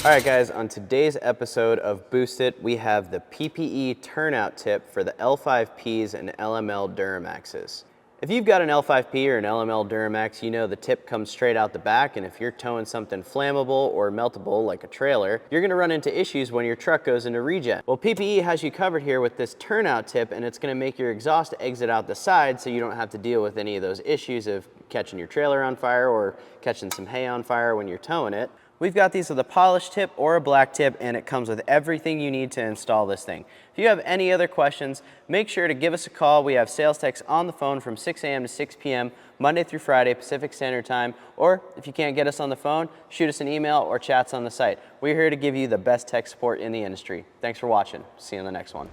All right guys, on today's episode of Boost It, we have the Ppe Turn-Out Tip for the L5Ps and Lml Duramaxes. If you've got an L5P or an Lml Duramax, you know the tip comes straight out the back, and if you're towing something flammable or meltable like a trailer, you're gonna run into issues when your truck goes into regen. Well, Ppe has you covered here with this turnout tip, and it's gonna make your exhaust exit out the side so you don't have to deal with any of those issues of catching your trailer on fire or catching some hay on fire when you're towing it. We've got these with a polished tip or a black tip, and it comes with everything you need to install this thing. If you have any other questions, make sure to give us a call. We have sales techs on the phone from 6 a.m. to 6 p.m. Monday through Friday, Pacific Standard Time. Or if you can't get us on the phone, shoot us an email or chats on the site. We're here to give you the best tech support in the industry. Thanks for watching. See you in the next one.